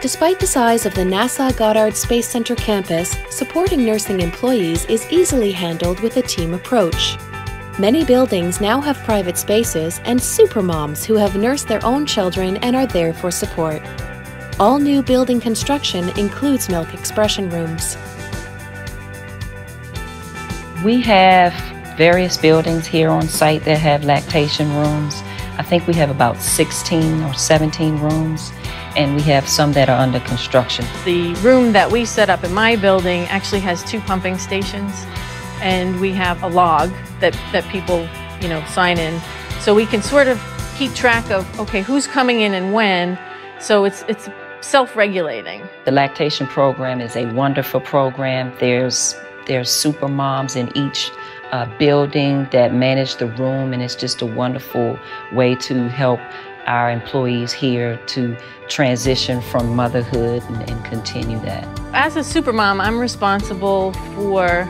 Despite the size of the NASA Goddard Space Center campus, supporting nursing employees is easily handled with a team approach. Many buildings now have private spaces and supermoms who have nursed their own children and are there for support. All new building construction includes milk expression rooms. We have various buildings here on site that have lactation rooms. I think we have about 16 or 17 rooms, and we have some that are under construction. The room that we set up in my building actually has 2 pumping stations, and we have a log that people, sign in. So we can sort of keep track of, okay, who's coming in and when, so it's self-regulating. The lactation program is a wonderful program. There's super moms in each building that manage the room, and it's just a wonderful way to help our employees here to transition from motherhood and continue that. As a supermom, I'm responsible for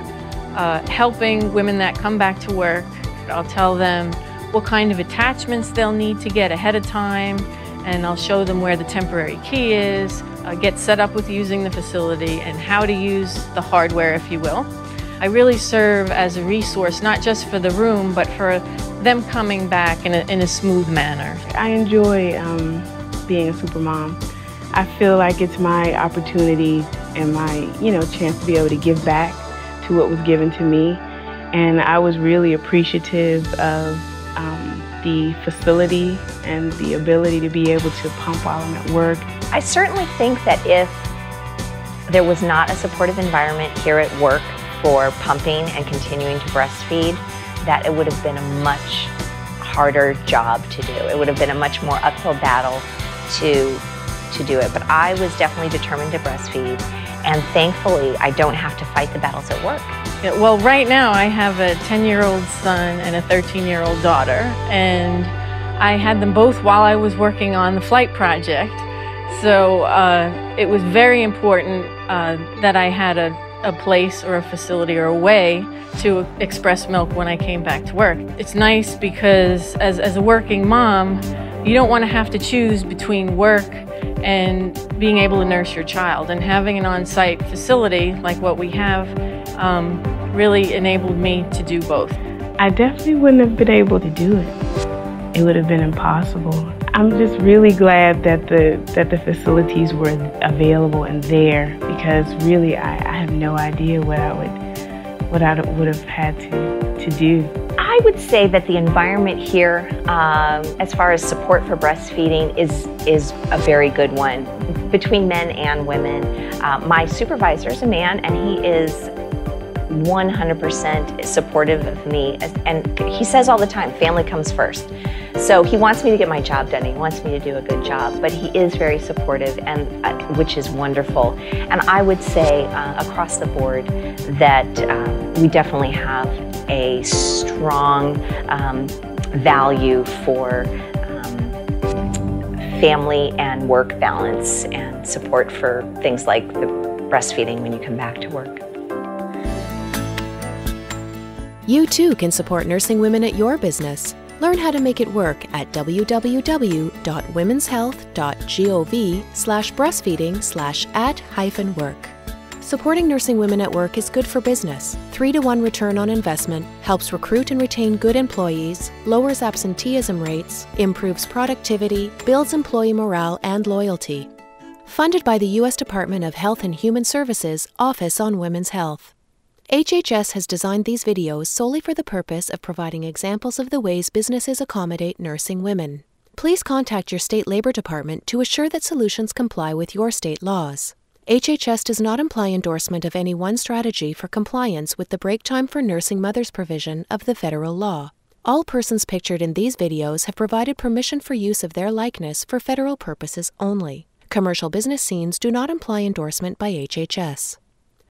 helping women that come back to work. I'll tell them what kind of attachments they'll need to get ahead of time, and I'll show them where the temporary key is, get set up with using the facility, and how to use the hardware, if you will. I really serve as a resource, not just for the room, but for them coming back in a smooth manner. I enjoy being a supermom. I feel like it's my opportunity and my, chance to be able to give back to what was given to me. And I was really appreciative of the facility and the ability to be able to pump while I'm at work. I certainly think that if there was not a supportive environment here at work for pumping and continuing to breastfeed, that it would have been a much harder job to do. It would have been a much more uphill battle to do it. But I was definitely determined to breastfeed, and thankfully I don't have to fight the battles at work. Yeah, well, right now I have a 10-year-old son and a 13-year-old daughter, and I had them both while I was working on the flight project. So it was very important that I had a place or a facility or a way to express milk when I came back to work. It's nice because as a working mom, you don't want to have to choose between work and being able to nurse your child. And having an on-site facility like what we have really enabled me to do both. I definitely wouldn't have been able to do it. It would have been impossible. I'm just really glad that the facilities were available and there, because really I have no idea what I would have had to do. I would say that the environment here, as far as support for breastfeeding, is a very good one between men and women. My supervisor is a man, and he is 100% supportive of me, and he says all the time, family comes first. So he wants me to get my job done, he wants me to do a good job, but he is very supportive, and which is wonderful. And I would say across the board that we definitely have a strong value for family and work balance and support for things like the breastfeeding when you come back to work. You too can support nursing women at your business. Learn how to make it work at www.womenshealth.gov/breastfeeding/@-work. Supporting nursing women at work is good for business. 3-to-1 return on investment, helps recruit and retain good employees, lowers absenteeism rates, improves productivity, builds employee morale and loyalty. Funded by the U.S. Department of Health and Human Services Office on Women's Health. HHS has designed these videos solely for the purpose of providing examples of the ways businesses accommodate nursing women. Please contact your state labor department to assure that solutions comply with your state laws. HHS does not imply endorsement of any one strategy for compliance with the break time for nursing mothers provision of the federal law. All persons pictured in these videos have provided permission for use of their likeness for federal purposes only. Commercial business scenes do not imply endorsement by HHS.